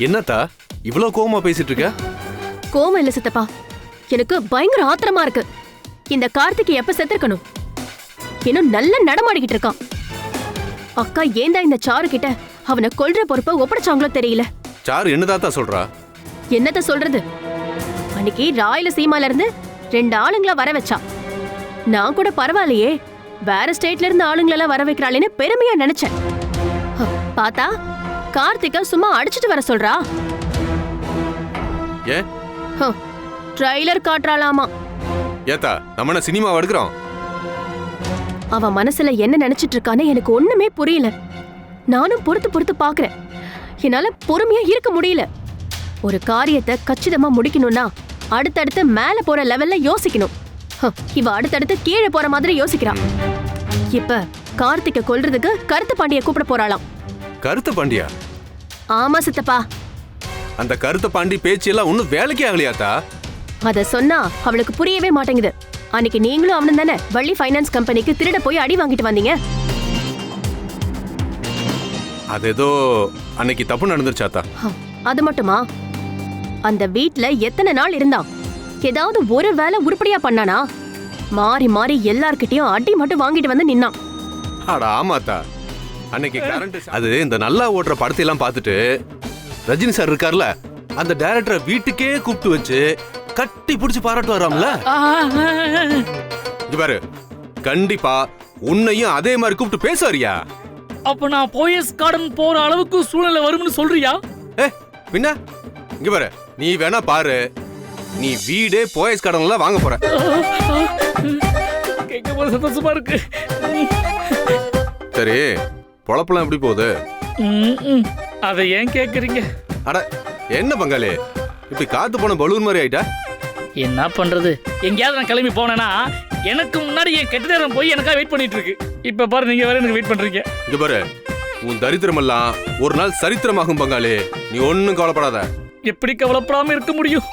என்னத்தா இவ்வளவு கோவமா பேசிட்டு இருக்க? கோவம் இல்ல சித்தப்பா, எனக்கு பயங்கர ஆத்திரமா இருக்கு. இந்த கார்த்திக் எப்ப செத்துருக்கணும்? இன்னும் நல்லா நடமாடிக்கிட்டு இருக்கான். அக்கா ஏந்தா இந்த சாரு கிட்ட அவனை கொல்ற பொறுப்பை ஒப்படைச்சாங்களோ தெரியல. சாரு என்னதாத்தா சொல்றா? என்னத்த சொல்றது, அன்னைக்கு ராயலசீமால இருந்து 2 ஆளுங்கள வர வச்சா. நான் கூட பரவாயில்லையே, வேற ஸ்டேட்ல இருந்து ஆளுங்களெல்லாம் வர வைக்கிறாளேன்னு பெருமையா நினைச்சேன். பார்த்தா கார்த்திகா சும்மா அடிச்சிட்டு வர சொல்றா. ஏ ட்ரைலர் காட்டுறாளாமா. ஏத்தா நம்ம சினிமா எடுக்கிறோம். அவ மனசுல என்ன நினைச்சிட்டு இருக்கான்னு எனக்கு ஒண்ணுமே புரியல. நானும் பொறுத்து பாக்குறேன். என்னால பொறுமையா இருக்க முடியல. ஒரு காரியத்தை கச்சிதமா முடிக்கணும்னா அடுத்தடுத்து மேல போற லெவல்ல யோசிக்கணும். இவ அடுத்தடுத்து கீழே போற மாதிரி யோசிக்கிறான். இப்ப கார்த்திகை கொல்றதுக்கு கருத்து பாண்டிய கூப்பிட போறாளாம். கருத்து பாண்டியா? ஆமா சித்தப்பா. அந்த கருத்து பாண்டி பேச்சு எல்லாம் ஒன்னும் வேலைக்கே ஆகலையாத்தா? அத சொன்னா அவளுக்கு புரியவே மாட்டேங்குது. அன்னைக்கு நீங்களும் அவனும் தானே வள்ளி ஃபைனான்ஸ் கம்பெனிக்கு திருட போய் அடி வாங்கிட்டு வந்தீங்க. அது ஏதோ அன்னைக்கு தப்பு நடந்துருச்சாத்தா? அது மட்டுமா? அந்த வீட்ல எத்தனை நாள் இருந்தான்? ஏதாவது ஒரு வேலை உருப்படியா பண்ணானா? மாறி மாறி எல்லார்கிட்டயும் அடி மட்டும் வாங்கிட்டு வந்து நின்னான். அட ஆமாத்தா, அன்னைக்கு கரண்ட் அது இந்த நல்லா ஓடுற படத்தை எல்லாம் பார்த்துட்டு ரஜினி சார் இருக்கார்ல, அந்த டைரக்டரை வீட்டுக்கே கூப்பிட்டு வச்சு கட்டி பிடிச்சு பாராட்டு வராம்ல. பாரு, கண்டிப்பா உன்னையும் அதே மாதிரி கூப்பிட்டு பேசுவாரியா? அப்ப நான் போயஸ் கார்டன் போற அளவுக்கு சூழ்நிலை வரும்னு சொல்றியா? பின்ன இங்க பாரு, நீ வேணா பாரு, நீ வீடே போயஸ் கார்டன்ல வாங்க போற. கேட்க போற சந்தோஷமா இருக்கு. சரி, பொழப்பெல்லாம் எப்படி போகுது? அதை ஏன் கேக்குறீங்க? அட என்ன பங்காளி, இப்படி காத்து போன பலூன் மாதிரி ஆயிட்டா? என்ன பண்றது, எங்கேயாவது நான் கிளம்பி போனேன்னா எனக்கு முன்னாடி என் கெட்ட நேரம் போய் எனக்காக வெயிட் பண்ணிட்டு இருக்கு. இப்ப பாரு, நீங்க வேற எனக்கு வெயிட் பண்றீங்க. இங்க பாரு, உன் தரித்திரம் எல்லாம் ஒரு நாள் சரித்திரமாகும் பங்காளி, நீ ஒன்னும் கவலைப்படாத. எப்படி கவலைப்படாம இருக்க முடியும்?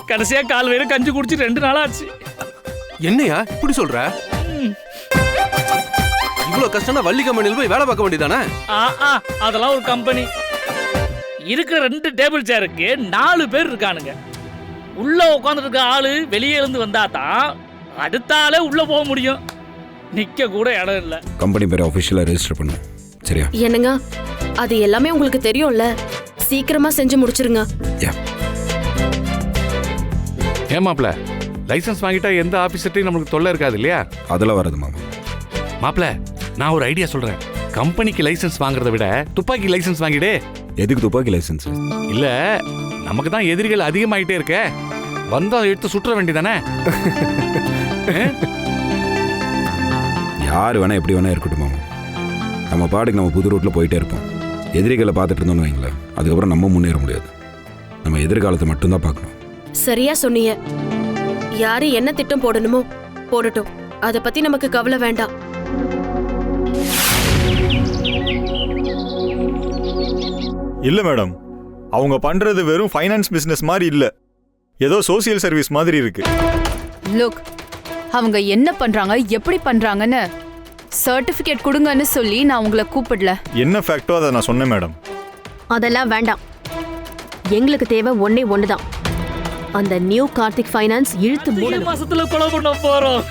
கடைசியா கால் வேற கஞ்சி குடிச்சு 2 நாள் ஆச்சு. என்னையா இப்படி சொல்ற? இவ்வளவு கஷ்டம்னா வள்ளி கம்பெனில போய் வேலை பார்க்க வேண்டியதானே? அதெல்லாம் ஒரு கம்பெனி. இருக்கிற 2 டேபிள் சேருக்கு 4 பேர் இருக்கானுங்க. உள்ள உட்காந்துட்டு இருக்க ஆளு வெளியே இருந்து வந்தா தான் அடுத்த ஆளே உள்ள போக முடியும். நிக்க கூட இடம் இல்ல. கம்பெனி பேரை ஆபீஷியலா ரெஜிஸ்டர் பண்ணு. சரியா? என்னங்க, அது எல்லாமே உங்களுக்கு தெரியும்ல, சீக்கிரமா செஞ்சு முடிச்சிருங்க. ஏமாப்ல, லைசன்ஸ் வாங்கிட்டா எந்த ஆபீசர்ட்டையும் நமக்கு தொல்லை இருக்காது இல்லையா? அதெல்லாம் வராது மாமா. மாப்ள, நான் ஒரு ஐடியா சொல்றேன். கம்பெனிக்கு லைசன்ஸ் வாங்குறத விட துப்பாக்கி லைசன்ஸ் வாங்கிடு. எதுக்கு துப்பாக்கி லைசன்ஸ்? இல்ல, நமக்கு தான் எதிரிகள் அதிகமாயிட்டே இருக்க, வந்தா எடுத்து சுற்ற வேண்டியதானே? யார் வேணா எப்படி வேணா இருக்கட்டும் மாமா, நம்ம பாட்டுக்கு நம்ம புது ரூட்ல போயிட்டே இருப்போம். எதிரிகளை பார்த்துட்டு இருந்தோம்னு வைங்களேன், அதுக்கப்புறம் நம்ம முன்னேற முடியாது. நம்ம எதிர்காலத்தை மட்டும்தான் பார்க்கணும். சரியா சொன்னீங்க. யாரு என்ன திட்டம் போடணுமோ போடட்டும், அத பத்தி நமக்கு கவலை வேண்டாம். இல்ல மேடம், அவங்க பண்றது வெறும் ஃபைனான்ஸ் பிசினஸ் மாதிரி இல்ல, ஏதோ சோசியல் சர்வீஸ் மாதிரி இருக்கு. லுக், அவங்க என்ன பண்றாங்க எப்படி பண்றாங்கன்னு சர்டிபிகேட் கொடுங்கன்னு சொல்லி நான் உங்களை கூப்பிடல. என்ன ஃபேக்டோ அதை நான் சொன்னேன் மேடம். அதெல்லாம் வேண்டாம். எங்களுக்கு தேவை ஒண்ணே ஒண்ணுதான், அந்த நியூ கார்த்திக் ஃபைனான்ஸ் இழுத்து மூடணும். மாசத்துல கொலை பண்ண போறோம்.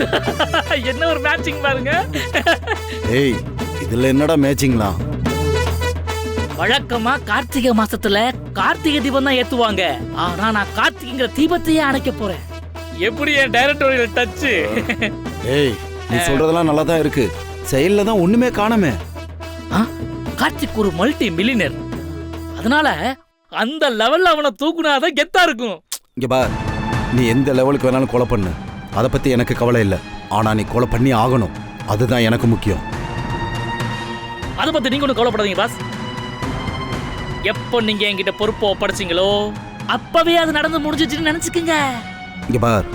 என்ன ஒரு மேட்சிங் பாருங்க. ஏய், இதுல என்னடா மேட்சிங்லாம்? வழக்கமா கார்த்திகை மாசத்துல கார்த்திகை தீபம் தான் ஏத்துவாங்க. ஆனா நான் கார்த்திகைங்கிற தீபத்தையே அணைக்க போறேன். எப்படி என் டைரக்டோரியல் டச்? ஏய், நீ சொல்றதெல்லாம் நல்லா தான் இருக்கு, செயல்ல தான் ஒண்ணுமே காணமே. கார்த்திக் ஒரு மல்டி மில்லியனர், அதனால அந்த லெவல்ல அவனை தூக்குனாதான் கெத்தா இருக்கும். இங்க பார், நீ எந்த லெவலுக்கு வேணாலும் கொலை பண்ணு, அதை பத்தி எனக்கு கவலை இல்லை. ஆனா நீ கொலை பண்ணி ஆகணும், அதுதான் எனக்கு முக்கியம். அதை பத்தி நீங்க ஒன்றும் கவலைப்படாதீங்க பாஸ். எப்போ நீங்க என்கிட்ட பொறுப்பை ஒப்படைச்சிங்களோ அப்பவே அது நடந்து முடிஞ்சிச்சுன்னு நினைச்சுக்குங்க. இங்க பார்,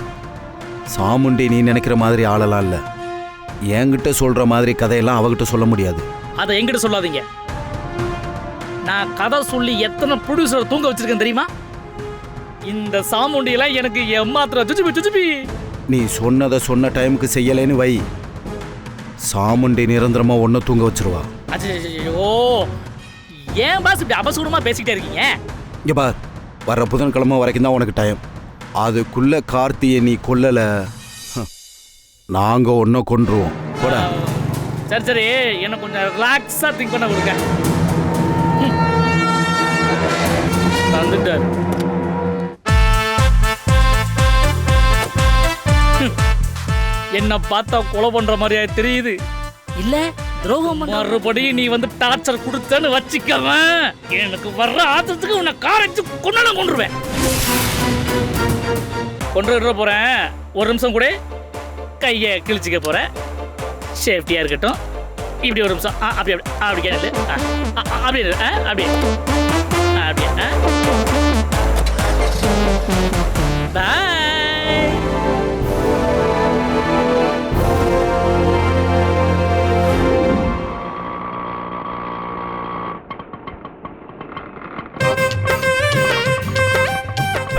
சாமுண்டி நீ நினைக்கிற மாதிரி ஆளலாம் இல்ல. என்கிட்ட சொல்ற மாதிரி கதையெல்லாம் அவகிட்ட சொல்ல முடியாது. அதை என்கிட்ட சொல்லாதீங்க. நான் கதை சொல்லி எத்தனை ப்ரொடியூசர் தூங்க வச்சிருக்கேன் தெரியுமா? இந்த சாமுண்டியெல்லாம் எனக்கு ஏமாத்திர சுச்சுபி. நீ சொன்னதை சொன்ன டைமுக்கு செய்யலைன்னு வை, சாமுண்டி நிரந்தரமா ஒன்ன தூங்க வச்சிருவா. ஓ, ஏன் பாஸ் இப்படி அபசூரமா பேசிக்கிட்டே இருக்கீங்க? இங்கே பார், வர புதன்கிழமை வரைக்கும் தான் உனக்கு டைம். அதுக்குள்ள கார்த்தியை நீ கொல்லல, நாங்கள் ஒன்றை கொன்றுவோம். போடா. சரி சரி, என்ன கொஞ்சம் ரிலாக்ஸாக திங்க் பண்ண கொடுங்க. வந்துட்டார். என்ன பார்த்தா கொலை பண்ற மாதிரியா தெரியுது இல்ல? துரோகம் மறுபடியும் நீ வந்து டார்ச்சர் கொடுத்தன்னு வச்சுக்கவ, எனக்கு வர்ற ஆத்திரத்துக்கு உன்னை காரைச்சு கொண்டுருவேன். கொண்டு போறேன். ஒரு நிமிஷம் கூட கையை கிழிச்சிக்க போறேன். சேஃப்டியா இருக்கட்டும். இப்படி ஒரு நிமிஷம். அப்படி அப்படி கேட்டு அப்படி அப்படியே அப்படியே. பாய்.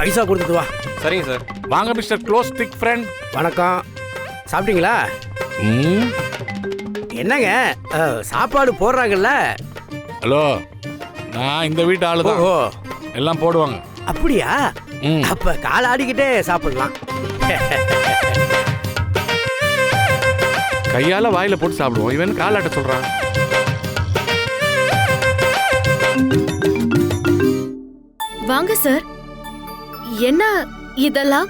பைசா கொடுத்துட்டு வா. சரிங்க சார். வாங்க மிஸ்டர் க்ளோஸ் திக் ஃப்ரெண்ட். வணக்கம். சாப்பிட்டீங்களா? என்னங்க சாப்பாடு போடுறாங்கல்ல? ஹலோ, நான் இந்த வீட்டு ஆளு தான். ஓ, எல்லாம் போடுவாங்க. அப்படியா? அப்ப கால் ஆடிக்கிட்டே சாப்பிடலாம். கையால வாயில போட்டு சாப்பிடுவோம். இவன் காலாட்ட சொல்றான். வாங்க சார். என்ன இதெல்லாம்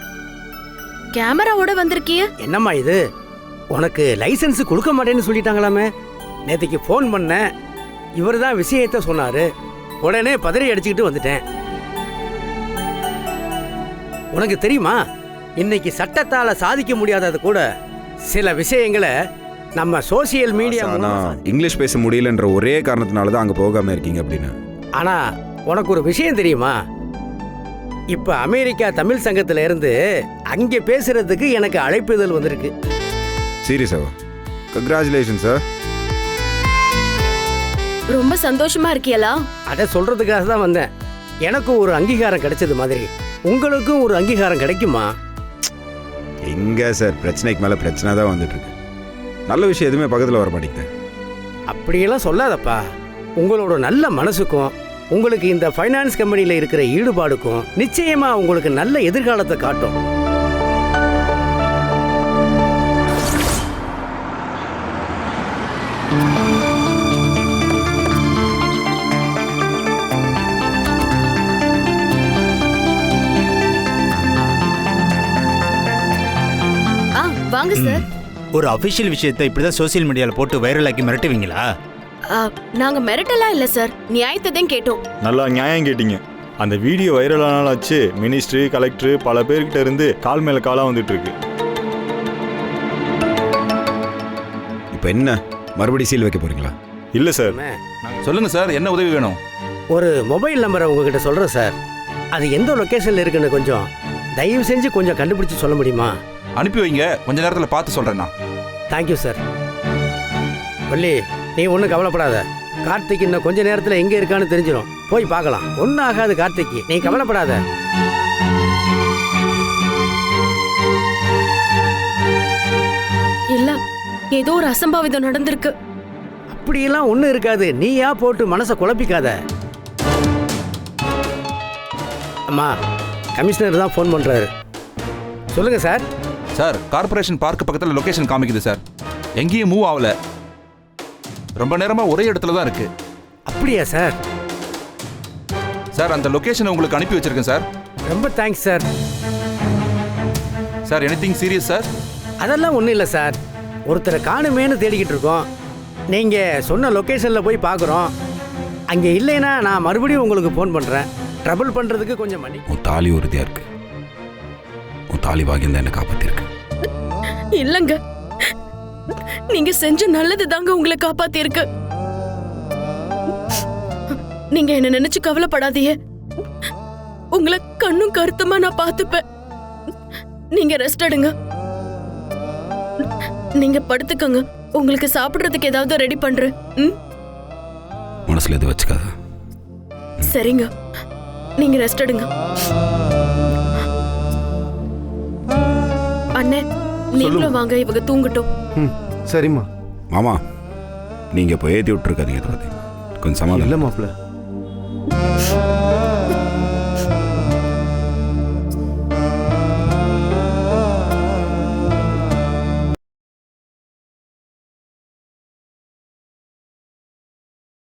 கேமராவோட வந்திருக்கிய? என்னம்மா இது? உனக்கு லைசன்ஸ் கொடுக்க மாட்டேன்னு சொல்லிட்டாங்களாமே. நேற்றுக்கு ஃபோன் பண்ணேன், இவர் தான் விஷயத்த சொன்னாரு. உடனே பதறி அடிச்சுக்கிட்டு வந்துட்டேன். உனக்கு தெரியுமா, இன்னைக்கு சட்டத்தால சாதிக்க முடியாதது கூட சில விஷயங்களை நம்ம சோசியல் மீடியா இங்கிலீஷ் பேச முடியலன்ற ஒரே காரணத்தினால தான் அங்கே போகாமல் இருக்கீங்க அப்படின்னு. ஆனா உனக்கு ஒரு விஷயம் தெரியுமா? இப்ப அமெரிக்கா தமிழ் சங்கத்துல இருந்து அங்கே பேசுறதுக்கு எனக்கு அழைப்புதல் வந்திருக்கு. சீரியஸாவா? Congratulation sir. ரொம்ப சந்தோஷமா இருக்கியலா? அதை சொல்றதுக்காக தான் வந்தேன். எனக்கும் ஒரு அங்கீகாரம் கிடைச்சது மாதிரி உங்களுக்கும் ஒரு அங்கீகாரம் கிடைக்குமா? எங்க சார், பிரச்சனைக்கு மேலே பிரச்சனை தான் வந்துட்டு இருக்கு. நல்ல விஷயம் எதுவுமே பக்கத்தில் வர மாட்டேங்குது. அப்படியெல்லாம் சொல்லாதப்பா. உங்களோட நல்ல மனசுக்கும் உங்களுக்கு இந்த ஃபைனான்ஸ் கம்பெனியில் இருக்கிற ஈடுபாடுக்கும் நிச்சயமா உங்களுக்கு நல்ல எதிர்காலத்தை காட்டும். வாங்க சார். ஒரு அபிஷியல் விஷயத்தை இப்படிதான் சோசியல் மீடியால போட்டு வைரல் ஆக்கி மிரட்டுவீங்களா? நாங்க மிரட்டலாம் இல்ல சார், நியாயத்தை தான் கேட்டோம். நல்லா நியாயம் கேட்டீங்க. அந்த வீடியோ வைரலானாலாச்சு. மினிஸ்ட்ரி, கலெக்டர் பல பேர்கிட்ட இருந்து கால் மேல காலா வந்துட்டு இருக்கு. இப்போ என்ன மறுபடியும் சீல் வைக்க போறீங்களா? இல்ல சார். சொல்லுங்க சார், என்ன உதவி வேணும்? ஒரு மொபைல் நம்பரை உங்ககிட்ட சொல்றேன் சார். அது எந்த லொகேஷன்ல இருக்குன்னு கொஞ்சம் தயவு செஞ்சு கொஞ்சம் கண்டுபிடிச்சு சொல்ல முடியுமா? அனுப்பி வைங்க, கொஞ்ச நேரத்தில் பார்த்து சொல்றேன் நான். Thank you sir. வள்ளி, நீ ஒன்றும் கவலைப்படாத. கார்த்திக் இன்னும் கொஞ்ச நேரத்தில் எங்கே இருக்கான்னு தெரிஞ்சிடும். போய் பார்க்கலாம். ஒன்றும் ஆகாது கார்த்திக், நீ கவலைப்படாத. இல்ல, ஏதோ ஒரு அசம்பாவிதம் நடந்திருக்கு. அப்படியெல்லாம் ஒன்றும் இருக்காது. நீயா போட்டு மனசை குழப்பிக்காத. அம்மா, கமிஷனர் தான் ஃபோன் பண்ணுறாரு. சொல்லுங்க சார். சார், கார்பரேஷன் பார்க் பக்கத்தில் லொகேஷன் காமிக்குது சார். எங்கேயும் மூவ் ஆகல. ரொம்ப நேரமா ஒரே இடத்துல தான் இருக்கு. அப்படியா சார்? சார், அந்த லொகேஷனை உங்களுக்கு அனுப்பி வச்சிருக்கேன் சார். ரொம்ப thanks sir. Sir, anything serious sir? அதெல்லாம் ஒன்றும் இல்லை சார். ஒருத்தரை காணுமேன்னு தேடிக்கிட்டு இருக்கோம். நீங்கள் சொன்ன லொக்கேஷனில் போய் பார்க்குறோம். அங்கே இல்லைன்னா நான் மறுபடியும் உங்களுக்கு ஃபோன் பண்ணுறேன். ட்ரபிள் பண்ணுறதுக்கு கொஞ்சம் மணி. உன் தாலி உறுதியாக இருக்கு. உன் தாலி வாங்கியிருந்தா என்னை காப்பாற்றிருக்கு. இல்லங்க, நீங்க செஞ்ச நல்லது தாங்க உங்களை காப்பாத்தி இருக்கு. நீங்க என்ன நினைச்சு கவலைப்படாதீங்க. உங்களை கண்ணும் கருத்துமா நான் பார்த்துப்பேன். நீங்க ரெஸ்ட் எடுங்க. நீங்க படுத்துக்கங்க. உங்களுக்கு சாப்பிடுறதுக்கு ஏதாவது ரெடி பண்றேன். மனசுல எது வச்சுக்காத. சரிங்க, நீங்க ரெஸ்ட் எடுங்க. அண்ணே, நீங்களும் வாங்க, இவங்க தூங்கட்டும். சரிம்மா. மாமா, நீங்க இப்போ ஏற்றி விட்டுருக்காதீங்க. கொஞ்சம் சமாளம். இல்லை மாப்பிள்ள.